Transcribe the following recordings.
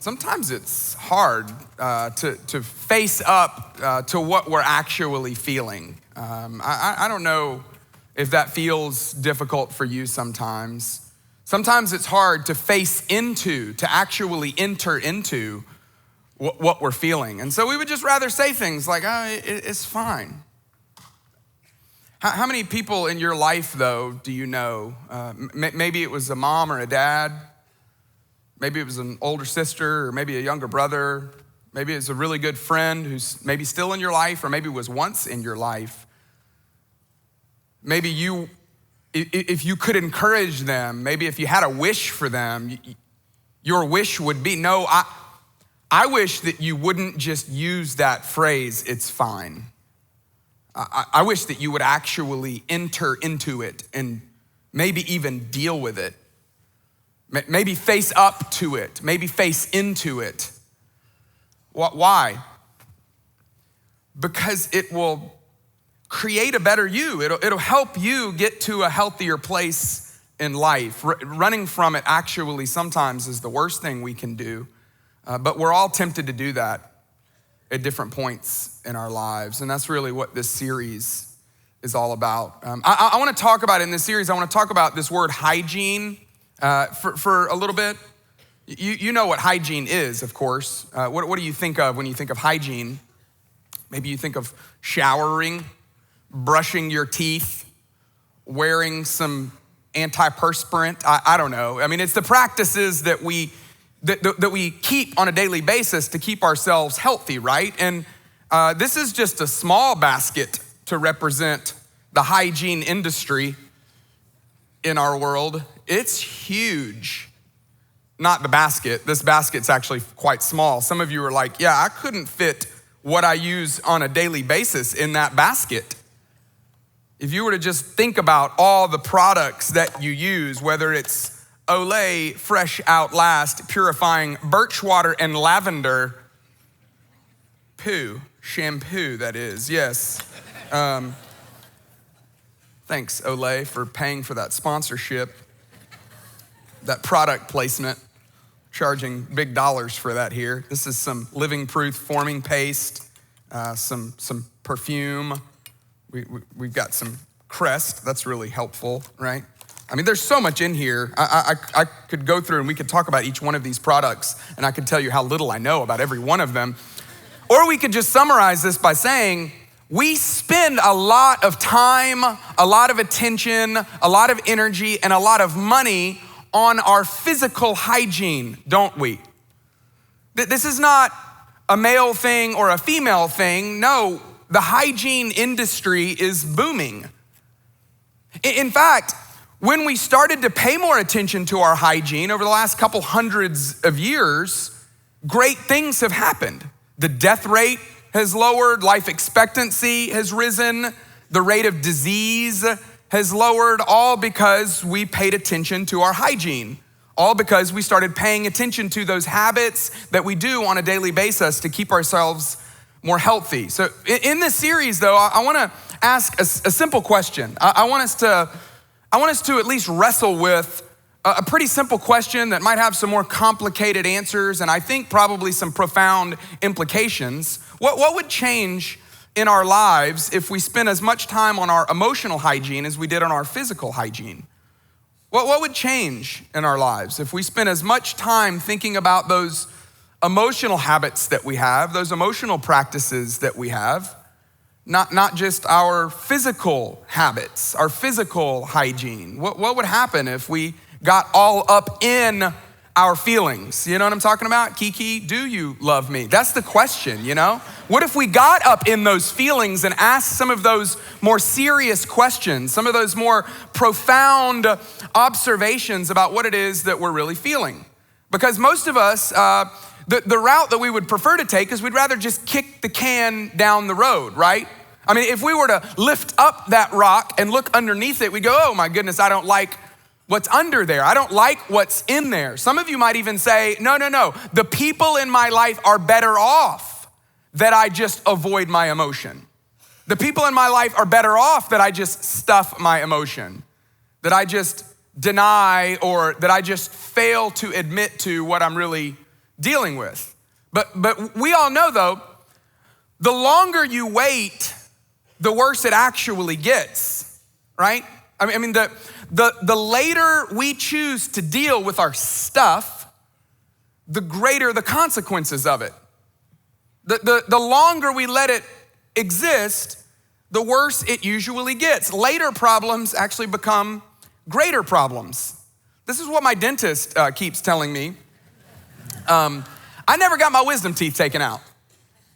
Sometimes it's hard to face up to what we're actually feeling. I don't know if that feels difficult for you sometimes. Sometimes it's hard to face into, to actually enter into what we're feeling. And so we would just rather say things like, it's fine. How many people in your life, though, do you know? Maybe it was a mom or a dad. Maybe it was an older sister or maybe a younger brother. Maybe it's a really good friend who's maybe still in your life or maybe was once in your life. Maybe if you could encourage them, maybe if you had a wish for them, your wish would be, no, I wish that you wouldn't just use that phrase, it's fine. I wish that you would actually enter into it and maybe even deal with it. Maybe face up to it, maybe face into it. Why? Because it will create a better you. It'll help you get to a healthier place in life. Running from it actually sometimes is the worst thing we can do, but we're all tempted to do that at different points in our lives, and that's really what this series is all about. I want to talk about in this series, I want to talk about this word hygiene for a little bit. You know what hygiene is, of course. What do you think of when you think of hygiene? Maybe you think of showering, brushing your teeth, wearing some antiperspirant. I don't know. I mean, it's the practices that we keep on a daily basis to keep ourselves healthy, right? And this is just a small basket to represent the hygiene industry in our world. It's huge. Not the basket. This basket's actually quite small. Some of you are like, yeah, I couldn't fit what I use on a daily basis in that basket. If you were to just think about all the products that you use, whether it's Olay Fresh Outlast Purifying Birch Water and Lavender shampoo, that is, yes. Thanks, Olay, for paying for that sponsorship, that product placement, charging big dollars for that here. This is some Living Proof forming paste, some perfume. We've got some Crest, that's really helpful, right? I mean, there's so much in here. I could go through and we could talk about each one of these products and I could tell you how little I know about every one of them. Or we could just summarize this by saying, we spend a lot of time, a lot of attention, a lot of energy, and a lot of money on our physical hygiene, don't we? This is not a male thing or a female thing. No, the hygiene industry is booming. In fact, when we started to pay more attention to our hygiene over the last couple hundreds of years, great things have happened. The death rate has lowered, life expectancy has risen, the rate of disease has lowered, all because we paid attention to our hygiene, all because we started paying attention to those habits that we do on a daily basis to keep ourselves more healthy. So in this series though, I wanna ask a simple question. I want us to at least wrestle with a pretty simple question that might have some more complicated answers and I think probably some profound implications. What would change in our lives if we spent as much time on our emotional hygiene as we did on our physical hygiene? What would change in our lives if we spent as much time thinking about those emotional habits that we have, those emotional practices that we have, not just our physical habits, our physical hygiene? What would happen if we got all up in our feelings? You know what I'm talking about? Kiki, do you love me? That's the question, you know? What if we got up in those feelings and asked some of those more serious questions, some of those more profound observations about what it is that we're really feeling? Because most of us, the route that we would prefer to take is we'd rather just kick the can down the road, right? I mean, if we were to lift up that rock and look underneath it, we'd go, oh my goodness, I don't like what's under there. I don't like what's in there. Some of you might even say, no. The people in my life are better off that I just avoid my emotion. The people in my life are better off that I just stuff my emotion, that I just deny or that I just fail to admit to what I'm really dealing with. But we all know though, the longer you wait, the worse it actually gets, right? I mean, the later we choose to deal with our stuff, the greater the consequences of it. The longer we let it exist, the worse it usually gets. Later problems actually become greater problems. This is what my dentist keeps telling me. I never got my wisdom teeth taken out.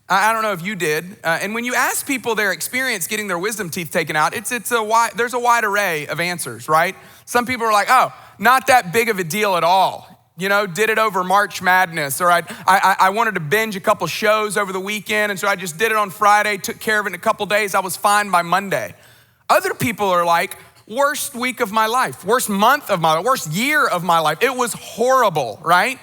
I don't know if you did. And when you ask people their experience getting their wisdom teeth taken out, there's a wide array of answers, right? Some people are like, oh, not that big of a deal at all. You know, did it over March Madness, or I wanted to binge a couple shows over the weekend, and so I just did it on Friday, took care of it in a couple days, I was fine by Monday. Other people are like, worst week of my life, worst month of my life, worst year of my life. It was horrible, right?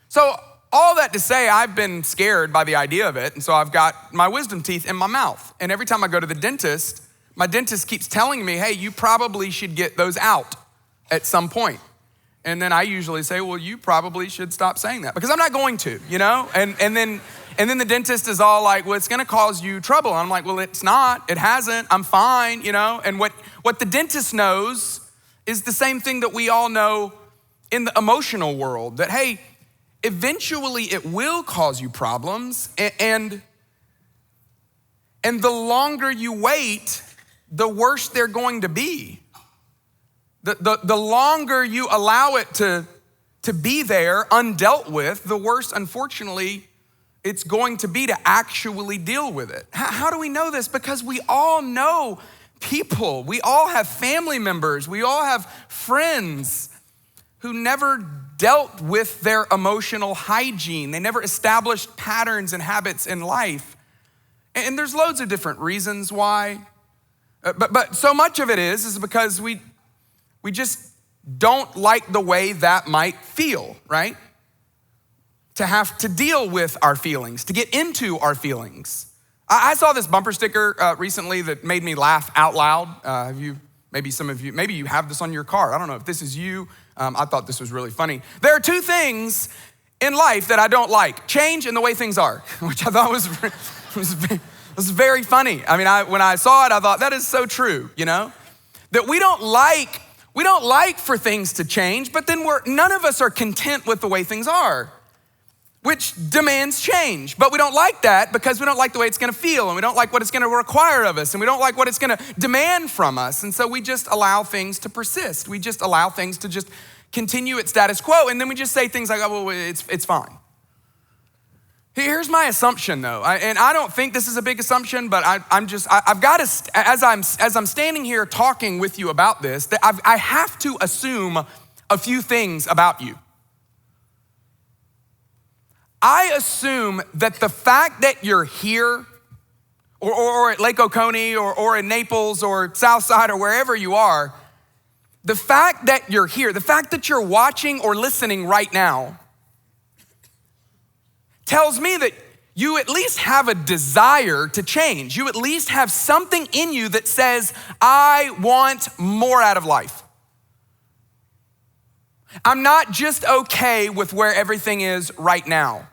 So all that to say, I've been scared by the idea of it, and so I've got my wisdom teeth in my mouth. And every time I go to the dentist, my dentist keeps telling me, hey, you probably should get those out at some point. And then I usually say, well, you probably should stop saying that, because I'm not going to, you know? And then the dentist is all like, well, it's gonna cause you trouble. And I'm like, well, it's not, it hasn't, I'm fine, you know? And what the dentist knows is the same thing that we all know in the emotional world, that, hey, eventually it will cause you problems, and the longer you wait, the worse they're going to be. The longer you allow it to be there undealt with, the worse, unfortunately, it's going to be to actually deal with it. How do we know this? Because we all know people. We all have family members. We all have friends who never dealt with their emotional hygiene. They never established patterns and habits in life. And there's loads of different reasons why. But so much of it is because we just don't like the way that might feel, right? To have to deal with our feelings, to get into our feelings. I saw this bumper sticker recently that made me laugh out loud. Maybe you have this on your car. I don't know if this is you. I thought this was really funny. There are two things in life that I don't like: change and the way things are, which I thought was very funny. I mean, when I saw it, I thought that is so true, you know? That we don't like for things to change, but then none of us are content with the way things are, which demands change. But we don't like that because we don't like the way it's gonna feel, and we don't like what it's gonna require of us, and we don't like what it's gonna demand from us. And so we just allow things to persist. We just allow things to just continue at status quo, and then we just say things like, oh, well, it's fine. Here's my assumption though, and I don't think this is a big assumption, but I've got to, as I'm standing here talking with you about this, that I have to assume a few things about you. I assume that the fact that you're here, or at Lake Oconee, or in Naples, or Southside, or wherever you are, the fact that you're here, the fact that you're watching or listening right now, tells me that you at least have a desire to change. You at least have something in you that says, I want more out of life. I'm not just okay with where everything is right now,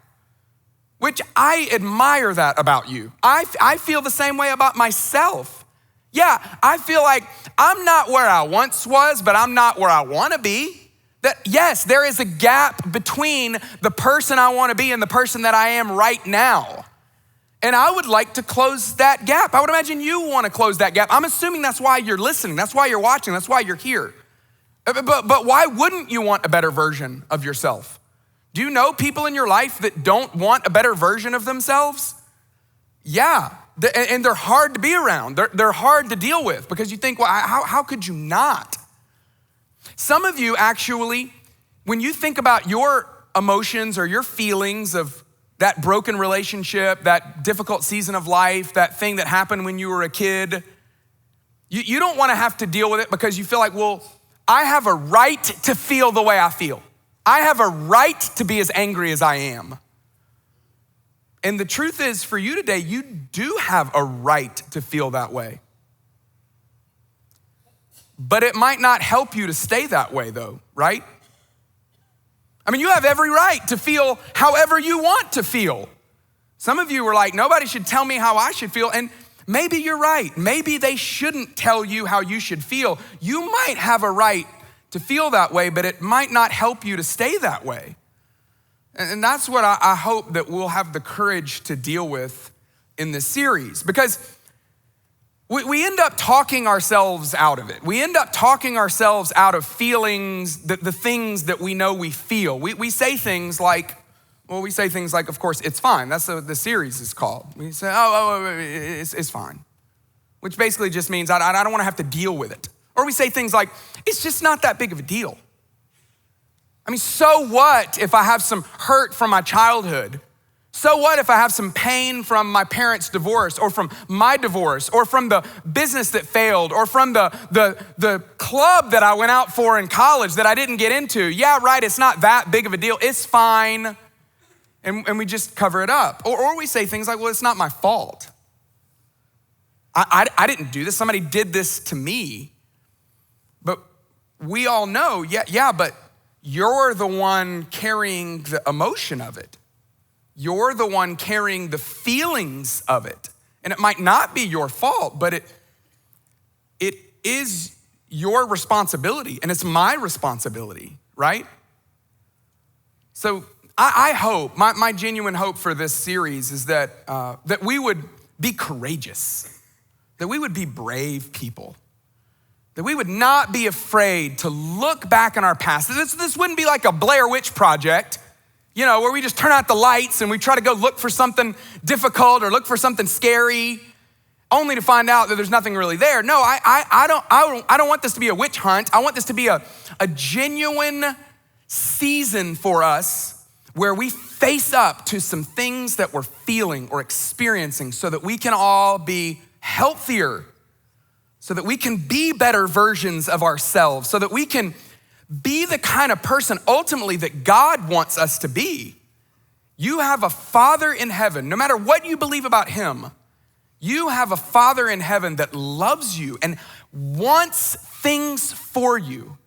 which I admire that about you. I feel the same way about myself. Yeah, I feel like I'm not where I once was, but I'm not where I wanna be. That yes, there is a gap between the person I wanna be and the person that I am right now. And I would like to close that gap. I would imagine you wanna close that gap. I'm assuming that's why you're listening, that's why you're watching, that's why you're here. But why wouldn't you want a better version of yourself? Do you know people in your life that don't want a better version of themselves? Yeah, and they're hard to be around. They're hard to deal with because you think, well, how could you not? Some of you actually, when you think about your emotions or your feelings of that broken relationship, that difficult season of life, that thing that happened when you were a kid, you don't wanna have to deal with it because you feel like, well, I have a right to feel the way I feel. I have a right to be as angry as I am. And the truth is, for you today, you do have a right to feel that way. But it might not help you to stay that way though, right? I mean, you have every right to feel however you want to feel. Some of you were like, nobody should tell me how I should feel. And maybe you're right. Maybe they shouldn't tell you how you should feel. You might have a right to feel that way, but it might not help you to stay that way. And that's what I hope that we'll have the courage to deal with in this series, because we end up talking ourselves out of it. We end up talking ourselves out of feelings, the things that we know we feel. We say things like, of course, it's fine. That's what the series is called. We say, it's fine, which basically just means I don't want to have to deal with it. Or we say things like, it's just not that big of a deal. I mean, so what if I have some hurt from my childhood? So what if I have some pain from my parents' divorce, or from my divorce, or from the business that failed, or from the club that I went out for in college that I didn't get into? Yeah, right, it's not that big of a deal. It's fine. And we just cover it up. Or we say things like, well, it's not my fault. I didn't do this. Somebody did this to me. But we all know, yeah, but you're the one carrying the emotion of it. You're the one carrying the feelings of it. And it might not be your fault, but it is your responsibility, and it's my responsibility, right? So I hope, my genuine hope for this series is that we would be courageous, that we would be brave people, that we would not be afraid to look back on our past. This wouldn't be like a Blair Witch Project, where we just turn out the lights and we try to go look for something difficult or look for something scary, only to find out that there's nothing really there. No, I don't want this to be a witch hunt. I want this to be a genuine season for us where we face up to some things that we're feeling or experiencing, so that we can all be healthier, so that we can be better versions of ourselves, so that we can be the kind of person ultimately that God wants us to be. You have a Father in heaven. No matter what you believe about him, you have a Father in heaven that loves you and wants things for you.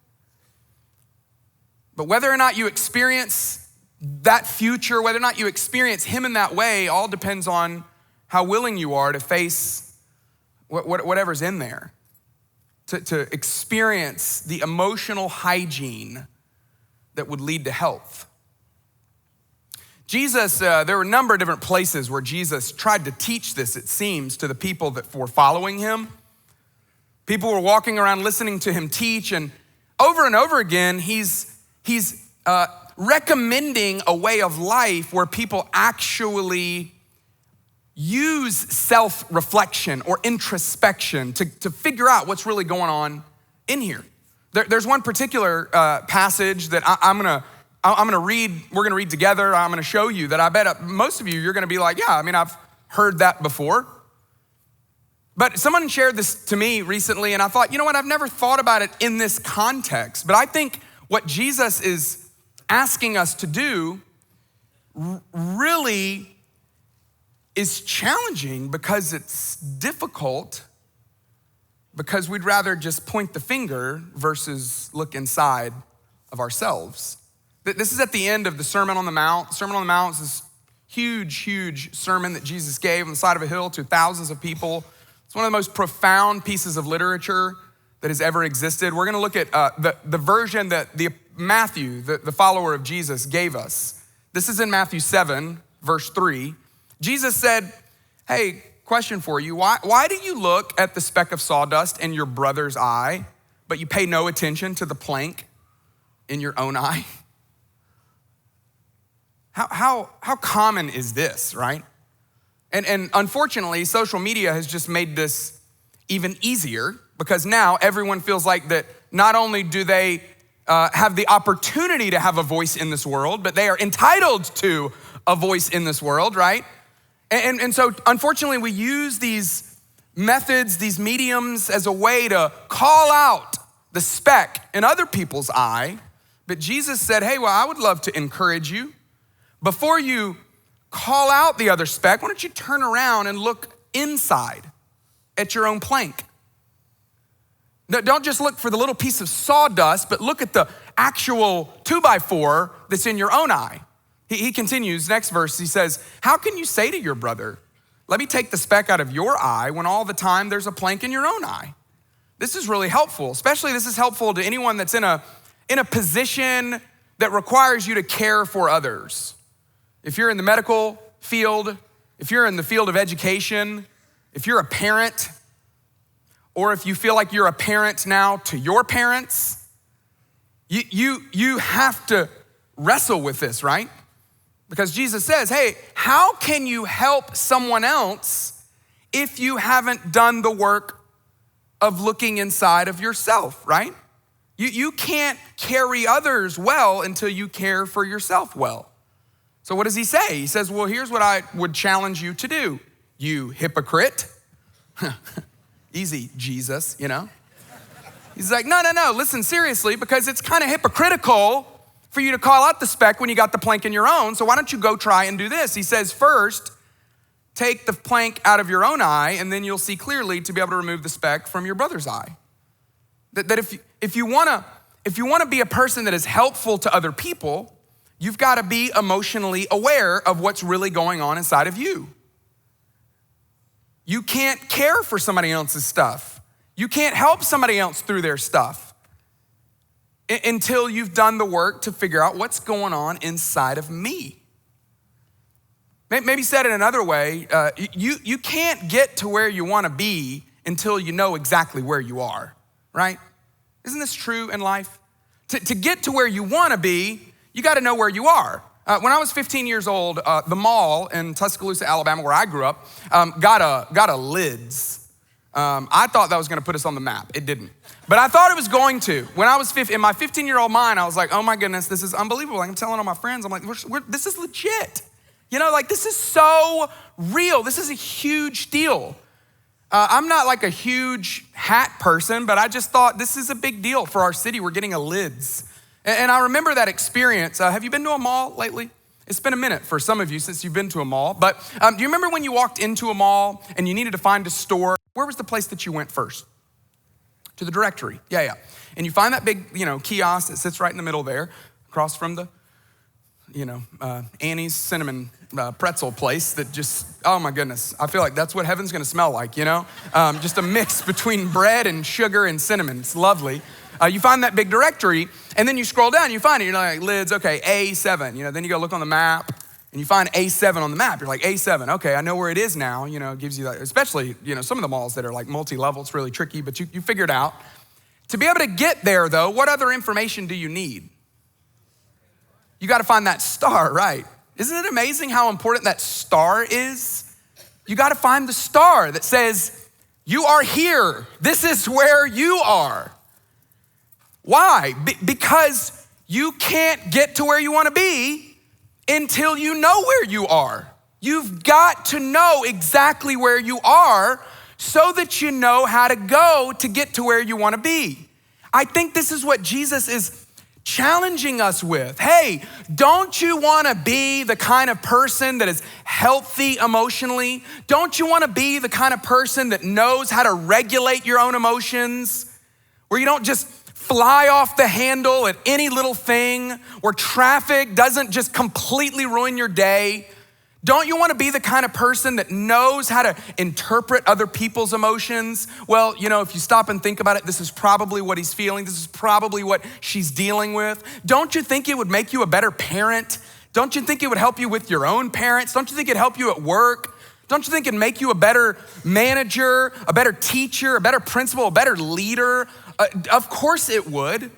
But whether or not you experience that future, whether or not you experience him in that way, all depends on how willing you are to face whatever's in there, to experience the emotional hygiene that would lead to health. Jesus, there were a number of different places where Jesus tried to teach this, it seems, to the people that were following him. People were walking around listening to him teach, and over again, he's recommending a way of life where people actually use self-reflection or introspection to figure out what's really going on in here. There's one particular passage that I'm gonna read, we're gonna read together, I'm gonna show you, that I bet most of you're gonna be like, yeah, I mean, I've heard that before. But someone shared this to me recently, and I thought, you know what, I've never thought about it in this context. But I think what Jesus is asking us to do really is challenging, because it's difficult, because we'd rather just point the finger versus look inside of ourselves. This is at the end of the Sermon on the Mount. Sermon on the Mount is this huge sermon that Jesus gave on the side of a hill to thousands of people. It's one of the most profound pieces of literature that has ever existed. We're gonna look at the version that Matthew, the follower of Jesus, gave us. This is in Matthew 7, verse 3. Jesus said, hey, question for you. Why do you look at the speck of sawdust in your brother's eye, but you pay no attention to the plank in your own eye? How common is this, right? And unfortunately, social media has just made this even easier, because now everyone feels like that not only do they have the opportunity to have a voice in this world, but they are entitled to a voice in this world, right? And so unfortunately, we use these methods, these mediums, as a way to call out the speck in other people's eye. But Jesus said, hey, well, I would love to encourage you. Before you call out the other speck, why don't you turn around and look inside at your own plank? Don't just look for the little piece of sawdust, but look at actual 2x4 that's in your own eye. He continues, next verse, he says, how can you say to your brother, let me take the speck out of your eye when all the time there's a plank in your own eye? This is really helpful, especially this is helpful to anyone that's in a position that requires you to care for others. If you're in the medical field, if you're in the field of education, if you're a parent, or if you feel like you're a parent now to your parents, you have to wrestle with this, right? Because Jesus says, hey, how can you help someone else if you haven't done the work of looking inside of yourself, right? You can't carry others well until you care for yourself well. So what does he say? He says, well, here's what I would challenge you to do, you hypocrite. Easy, Jesus, you know? He's like, no, listen seriously, because it's kind of hypocritical for you to call out the speck when you got the plank in your own. So why don't you go try and do this? He says, first, take the plank out of your own eye, and then you'll see clearly to be able to remove the speck from your brother's eye. That if you wanna be a person that is helpful to other people, you've gotta be emotionally aware of what's really going on inside of you. You can't care for somebody else's stuff. You can't help somebody else through their stuff until you've done the work to figure out what's going on inside of me. Maybe said it another way, you can't get to where you wanna be until you know exactly where you are, right? Isn't this true in life? To get to where you wanna be, you gotta know where you are. When I was 15 years old, the mall in Tuscaloosa, Alabama, where I grew up, got a lids. I thought that was gonna put us on the map. It didn't. But I thought it was going to. When I was in my 15-year-old mind, I was like, oh my goodness, this is unbelievable. Like I'm telling all my friends, I'm like, this is legit. You know, like this is so real. This is a huge deal. I'm not like a huge hat person, but I just thought this is a big deal for our city. We're getting a lids. And I remember that experience. Have you been to a mall lately? It's been a minute for some of you since you've been to a mall. But do you remember when you walked into a mall and you needed to find a store? Where was the place that you went first? To the directory. Yeah. And you find that big, kiosk that sits right in the middle there, across from the, Annie's cinnamon pretzel place that just, oh my goodness. I feel like that's what heaven's gonna smell like, just a mix between bread and sugar and cinnamon. It's lovely. You find that big directory, and then you scroll down, you find it, you're like, lids, okay, A7. Then you go look on the map, and you find A7 on the map. You're like, A7, okay, I know where it is now. It gives you that, especially, some of the malls that are like multi-level, it's really tricky, but you figure it out. To be able to get there though, what other information do you need? You gotta find that star, right? Isn't it amazing how important that star is? You gotta find the star that says, you are here. This is where you are. Why? Because you can't get to where you wanna be until you know where you are. You've got to know exactly where you are so that you know how to go to get to where you wanna be. I think this is what Jesus is challenging us with. Hey, don't you wanna be the kind of person that is healthy emotionally? Don't you wanna be the kind of person that knows how to regulate your own emotions? Where you don't just fly off the handle at any little thing, where traffic doesn't just completely ruin your day? Don't you wanna be the kind of person that knows how to interpret other people's emotions? Well, if you stop and think about it, this is probably what he's feeling. This is probably what she's dealing with. Don't you think it would make you a better parent? Don't you think it would help you with your own parents? Don't you think it'd help you at work? Don't you think it'd make you a better manager, a better teacher, a better principal, a better leader? Of course it would.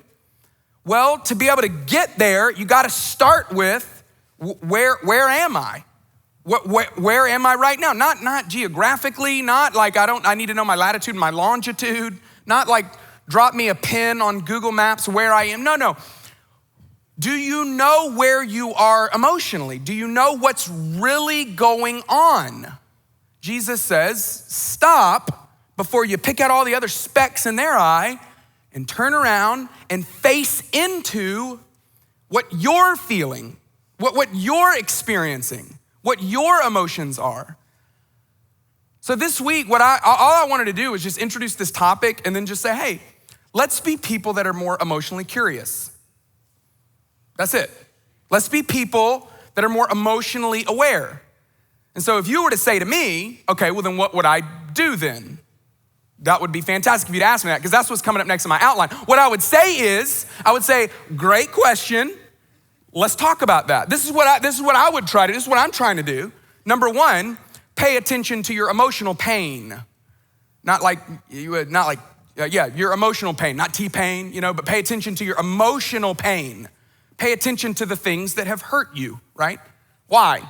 Well, to be able to get there, you gotta start with, where am I? Where am I right now? Not geographically, not like I need to know my latitude and my longitude, not like drop me a pin on Google Maps where I am. No. Do you know where you are emotionally? Do you know what's really going on? Jesus says, stop before you pick out all the other specks in their eye and turn around and face into what you're feeling, what you're experiencing, what your emotions are. So this week, all I wanted to do was just introduce this topic and then just say, hey, let's be people that are more emotionally curious. That's it. Let's be people that are more emotionally aware. And so if you were to say to me, okay, well then what would I do then? That would be fantastic if you'd ask me that, because that's what's coming up next in my outline. What I would say, great question. Let's talk about that. This is what I would try to do. This is what I'm trying to do. Number one, pay attention to your emotional pain. Your emotional pain, not T-pain, but pay attention to your emotional pain. Pay attention to the things that have hurt you, right? Why?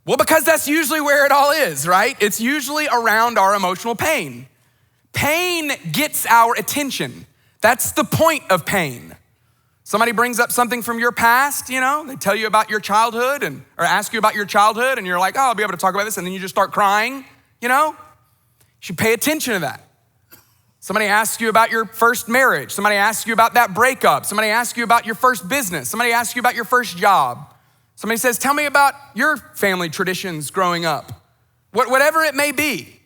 Well, because that's usually where it all is, right? It's usually around our emotional pain. Pain gets our attention. That's the point of pain. Somebody brings up something from your past, they tell you about your childhood or ask you about your childhood, and you're like, oh, I'll be able to talk about this, and then you just start crying, You should pay attention to that. Somebody asks you about your first marriage. Somebody asks you about that breakup. Somebody asks you about your first business. Somebody asks you about your first job. Somebody says, tell me about your family traditions growing up. Whatever it may be.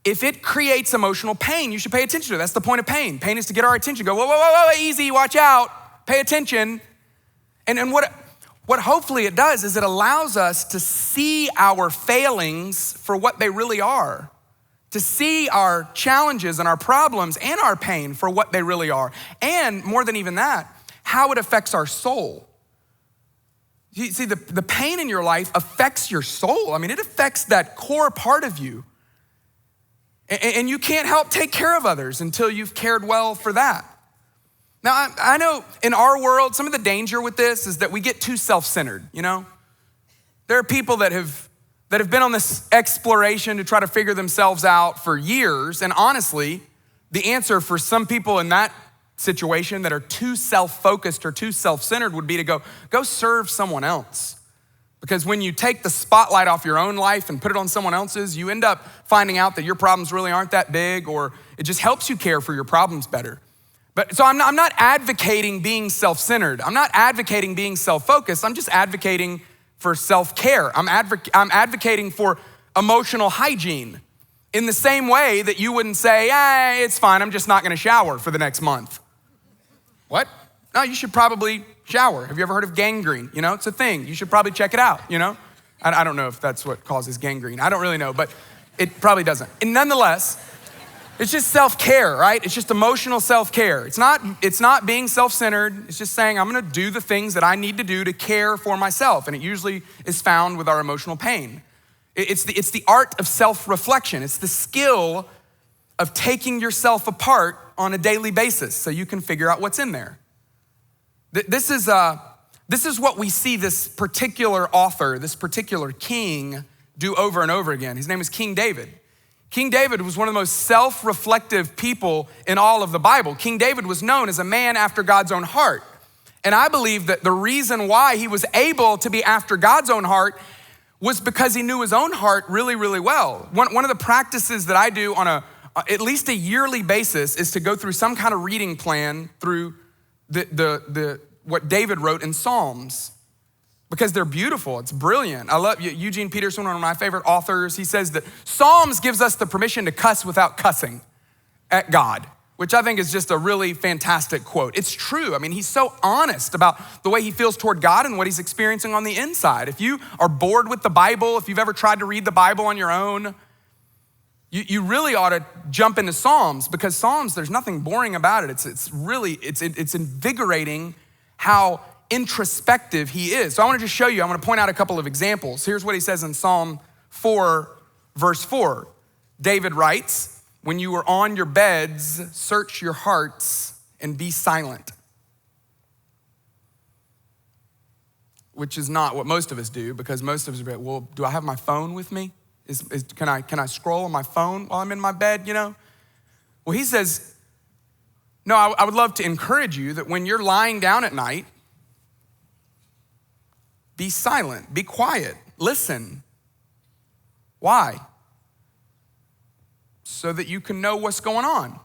If it creates emotional pain, you should pay attention to it. That's the point of pain. Pain is to get our attention. Go, whoa, easy, watch out, pay attention. And what hopefully it does is it allows us to see our failings for what they really are. To see our challenges and our problems and our pain for what they really are. And more than even that, how it affects our soul. You see, the pain in your life affects your soul. I mean, it affects that core part of you. And you can't help take care of others until you've cared well for that. Now, I know in our world, some of the danger with this is that we get too self-centered, There are people that have been on this exploration to try to figure themselves out for years. And honestly, the answer for some people in that situation that are too self-focused or too self-centered would be to go serve someone else. Because when you take the spotlight off your own life and put it on someone else's, you end up finding out that your problems really aren't that big, or it just helps you care for your problems better. So I'm not advocating being self-centered. I'm not advocating being self-focused. I'm just advocating for self-care. I'm advocating for emotional hygiene in the same way that you wouldn't say, it's fine, I'm just not gonna shower for the next month. What? No, you should probably shower. Have you ever heard of gangrene? It's a thing. You should probably check it out, I don't know if that's what causes gangrene. I don't really know, but it probably doesn't. And nonetheless, it's just self-care, right? It's just emotional self-care. It's not being self-centered. It's just saying, I'm gonna do the things that I need to do to care for myself. And it usually is found with our emotional pain. It's the art of self-reflection. It's the skill of taking yourself apart on a daily basis so you can figure out what's in there. This is what we see this particular author, this particular king do over and over again. His name is King David. King David was one of the most self-reflective people in all of the Bible. King David was known as a man after God's own heart. And I believe that the reason why he was able to be after God's own heart was because he knew his own heart really, really well. One of the practices that I do on at least a yearly basis is to go through some kind of reading plan through what David wrote in Psalms, because they're beautiful. It's brilliant. I love Eugene Peterson, one of my favorite authors. He says that Psalms gives us the permission to cuss without cussing at God, which I think is just a really fantastic quote. It's true. I mean, he's so honest about the way he feels toward God and what he's experiencing on the inside. If you are bored with the Bible, if you've ever tried to read the Bible on your own, you really ought to jump into Psalms, because Psalms, there's nothing boring about it. It's invigorating how introspective he is. So I want to just show you, I'm going to point out a couple of examples. Here's what he says in Psalm 4, verse 4. David writes, when you are on your beds, search your hearts and be silent. Which is not what most of us do, because most of us are, well, do I have my phone with me? Can I scroll on my phone while I'm in my bed, Well, he says, no, I would love to encourage you that when you're lying down at night, be silent, be quiet, listen. Why? So that you can know what's going on,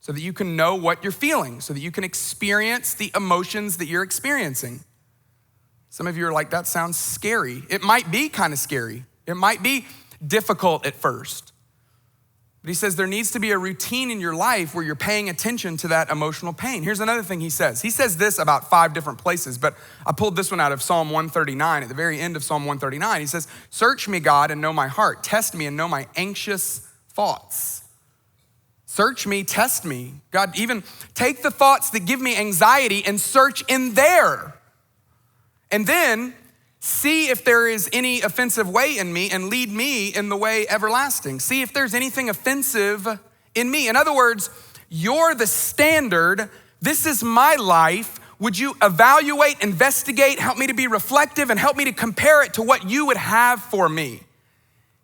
so that you can know what you're feeling, so that you can experience the emotions that you're experiencing. Some of you are like, that sounds scary. It might be kind of scary. It might be difficult at first. But he says there needs to be a routine in your life where you're paying attention to that emotional pain. Here's another thing he says. He says this about 5 different places, but I pulled this one out of Psalm 139. At the very end of Psalm 139, he says, search me, God, and know my heart. Test me and know my anxious thoughts. Search me, test me. God, even take the thoughts that give me anxiety and search in there. And then see if there is any offensive way in me and lead me in the way everlasting. See if there's anything offensive in me. In other words, you're the standard. This is my life. Would you evaluate, investigate, help me to be reflective, and help me to compare it to what you would have for me?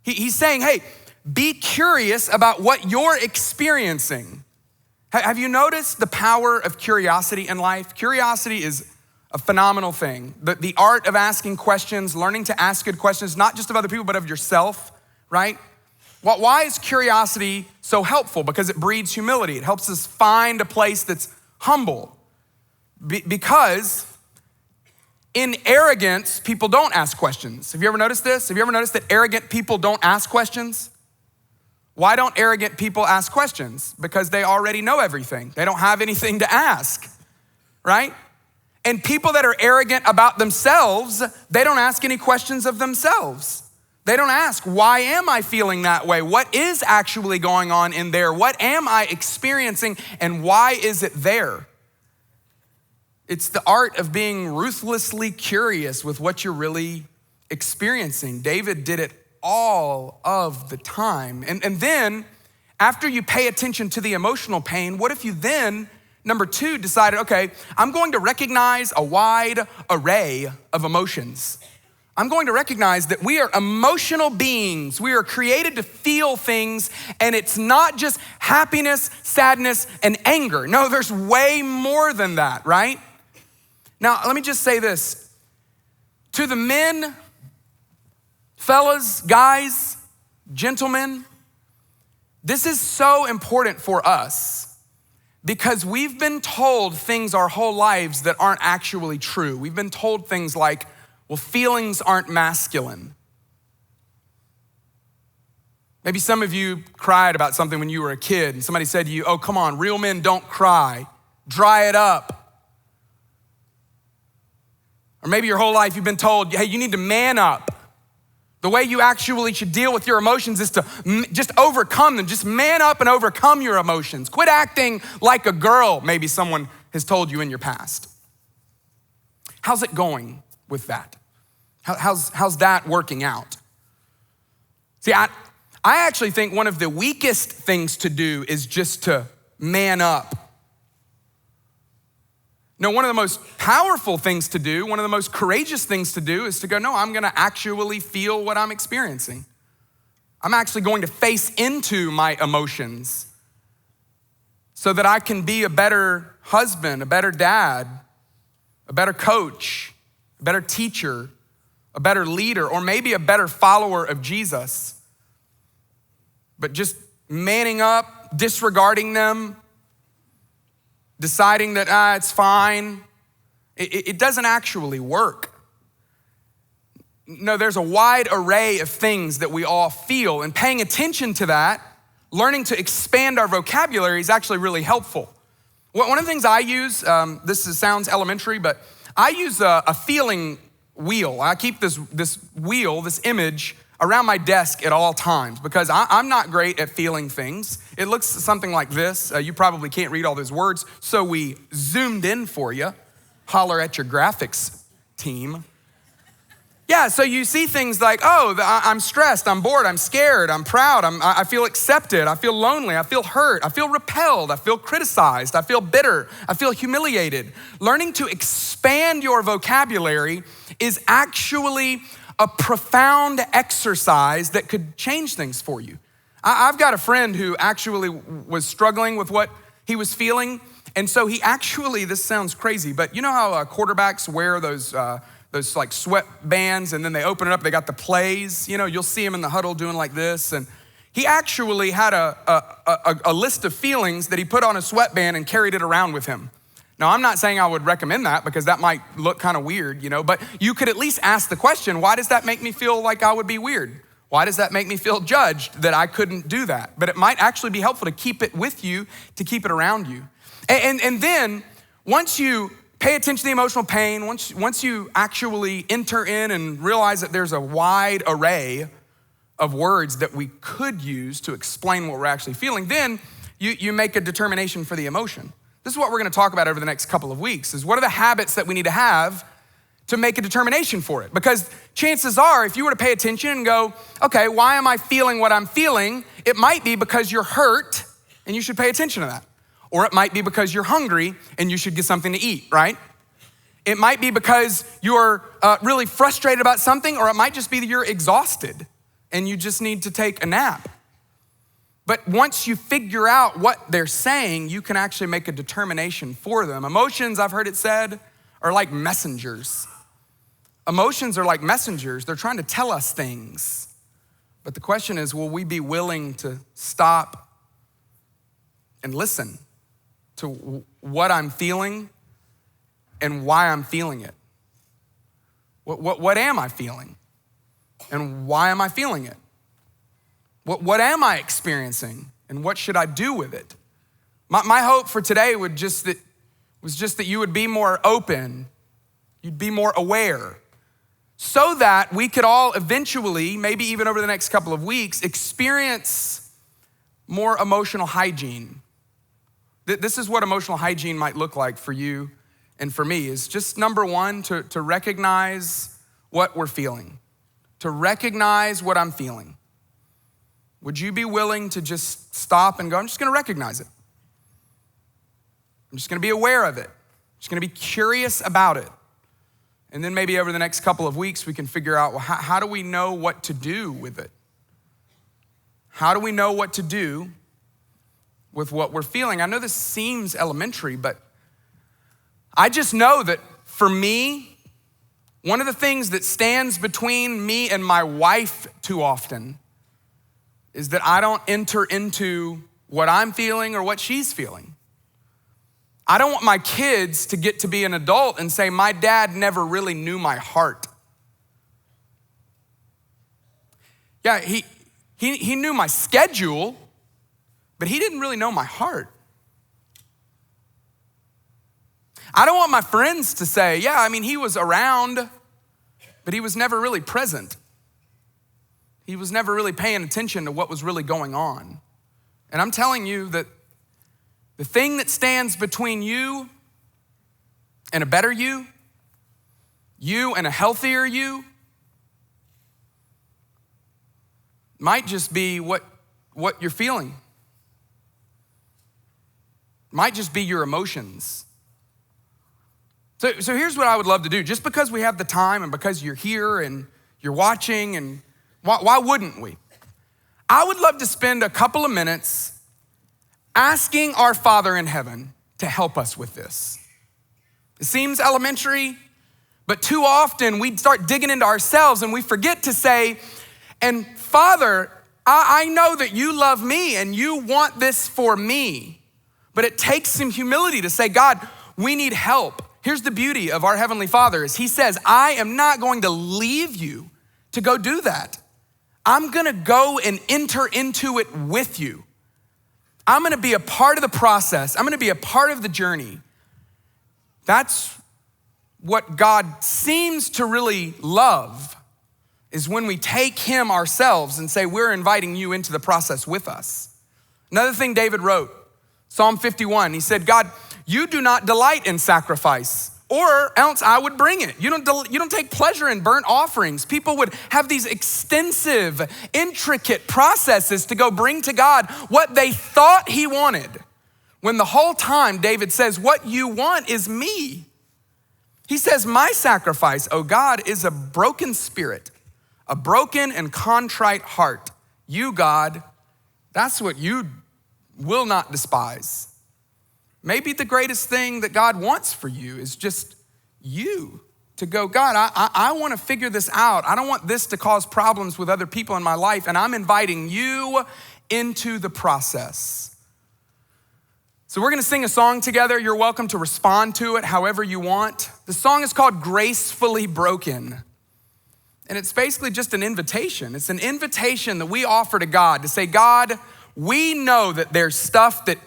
He's saying, hey, be curious about what you're experiencing. Have you noticed the power of curiosity in life? Curiosity is a phenomenal thing. The art of asking questions, learning to ask good questions, not just of other people, but of yourself, right? Why is curiosity so helpful? Because it breeds humility. It helps us find a place that's humble. Because in arrogance, people don't ask questions. Have you ever noticed this? Have you ever noticed that arrogant people don't ask questions? Why don't arrogant people ask questions? Because they already know everything. They don't have anything to ask, right? And people that are arrogant about themselves, they don't ask any questions of themselves. They don't ask, why am I feeling that way? What is actually going on in there? What am I experiencing and why is it there? It's the art of being ruthlessly curious with what you're really experiencing. David did it all of the time. And then after you pay attention to the emotional pain, what if you then, number 2, decided, okay, I'm going to recognize a wide array of emotions. I'm going to recognize that we are emotional beings. We are created to feel things, and it's not just happiness, sadness, and anger. No, there's way more than that, right? Now, let me just say this. To the men, fellas, guys, gentlemen, this is so important for us because we've been told things our whole lives that aren't actually true. We've been told things like, well, feelings aren't masculine. Maybe some of you cried about something when you were a kid and somebody said to you, oh, come on, real men don't cry. Dry it up. Or maybe your whole life you've been told, hey, you need to man up. The way you actually should deal with your emotions is to just overcome them. Just man up and overcome your emotions. Quit acting like a girl, maybe someone has told you in your past. How's it going with that? How's that working out? See, I actually think one of the weakest things to do is just to man up. No, one of the most powerful things to do, one of the most courageous things to do is to go, no, I'm gonna actually feel what I'm experiencing. I'm actually going to face into my emotions so that I can be a better husband, a better dad, a better coach, a better teacher, a better leader, or maybe a better follower of Jesus. But just manning up, disregarding them, deciding that it's fine, it doesn't actually work. No, there's a wide array of things that we all feel, and paying attention to that, learning to expand our vocabulary is actually really helpful. One of the things I use, sounds elementary, but I use a feeling wheel. I keep this wheel, this image, around my desk at all times because I'm not great at feeling things. It looks something like this. You probably can't read all those words, so we zoomed in for you. Holler at your graphics team. Yeah, so you see things like, oh, I'm stressed, I'm bored, I'm scared, I'm proud, I feel accepted, I feel lonely, I feel hurt, I feel repelled, I feel criticized, I feel bitter, I feel humiliated. Learning to expand your vocabulary is actually a profound exercise that could change things for you. I've got a friend who actually was struggling with what he was feeling. And so he actually, this sounds crazy, but you know how quarterbacks wear those like sweat bands and then they open it up, they got the plays, you'll see him in the huddle doing like this. And he actually had a list of feelings that he put on a sweatband and carried it around with him. Now, I'm not saying I would recommend that because that might look kind of weird, but you could at least ask the question, why does that make me feel like I would be weird? Why does that make me feel judged that I couldn't do that? But it might actually be helpful to keep it with you, to keep it around you. And then once you pay attention to the emotional pain, once you actually enter in and realize that there's a wide array of words that we could use to explain what we're actually feeling, then you make a determination for the emotion. This is what we're gonna talk about over the next couple of weeks, is what are the habits that we need to have to make a determination for it? Because chances are, if you were to pay attention and go, okay, why am I feeling what I'm feeling? It might be because you're hurt and you should pay attention to that. Or it might be because you're hungry and you should get something to eat, right? It might be because you're really frustrated about something, or it might just be that you're exhausted and you just need to take a nap. But once you figure out what they're saying, you can actually make a determination for them. Emotions, I've heard it said, are like messengers. Emotions are like messengers. They're trying to tell us things. But the question is, will we be willing to stop and listen to what I'm feeling and why I'm feeling it? What am I feeling? And why am I feeling it? What am I experiencing? And what should I do with it? My hope for today was just that you would be more open, you'd be more aware, so that we could all eventually, maybe even over the next couple of weeks, experience more emotional hygiene. This is what emotional hygiene might look like for you and for me, is just number one, to recognize what we're feeling, to recognize what I'm feeling. Would you be willing to just stop and go, I'm just gonna recognize it. I'm just gonna be aware of it. I'm just gonna be curious about it. And then maybe over the next couple of weeks, we can figure out, well, how do we know what to do with it? How do we know what to do with what we're feeling? I know this seems elementary, but I just know that for me, one of the things that stands between me and my wife too often is that I don't enter into what I'm feeling or what she's feeling. I don't want my kids to get to be an adult and say, my dad never really knew my heart. Yeah, he knew my schedule, but he didn't really know my heart. I don't want my friends to say, yeah, I mean, he was around, but he was never really present. He was never really paying attention to what was really going on. And I'm telling you that the thing that stands between you and a better you and a healthier you, might just be what you're feeling. Might just be your emotions. So here's what I would love to do. Just because we have the time and because you're here and you're watching, and why wouldn't we? I would love to spend a couple of minutes asking our Father in heaven to help us with this. It seems elementary, but too often we start digging into ourselves and we forget to say, and Father, I know that you love me and you want this for me, but it takes some humility to say, God, we need help. Here's the beauty of our Heavenly Father is he says, I am not going to leave you to go do that. I'm gonna go and enter into it with you. I'm gonna be a part of the process. I'm gonna be a part of the journey. That's what God seems to really love, is when we take him ourselves and say, we're inviting you into the process with us. Another thing David wrote, Psalm 51, he said, God, you do not delight in sacrifice, or else I would bring it. You don't take pleasure in burnt offerings. People would have these extensive, intricate processes to go bring to God what they thought he wanted, when the whole time David says, what you want is me. He says, my sacrifice, oh God, is a broken spirit, a broken and contrite heart. You, God, that's what you will not despise. Maybe the greatest thing that God wants for you is just you to go, God, I want to figure this out. I don't want this to cause problems with other people in my life, and I'm inviting you into the process. So we're going to sing a song together. You're welcome to respond to it however you want. The song is called Gracefully Broken. And it's basically just an invitation. It's an invitation that we offer to God to say, God, we know that there's stuff that,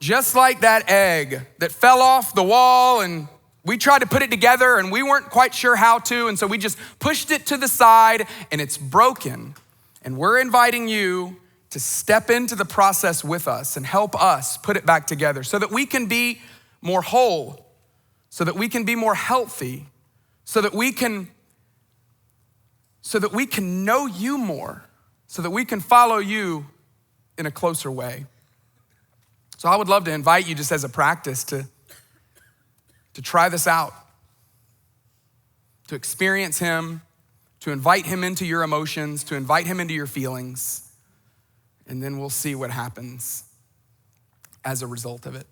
just like that egg that fell off the wall and we tried to put it together and we weren't quite sure how to, and so we just pushed it to the side and it's broken. And we're inviting you to step into the process with us and help us put it back together so that we can be more whole, so that we can be more healthy, so that we can know you more, so that we can follow you in a closer way. So I would love to invite you just as a practice to try this out, to experience him, to invite him into your emotions, to invite him into your feelings, and then we'll see what happens as a result of it.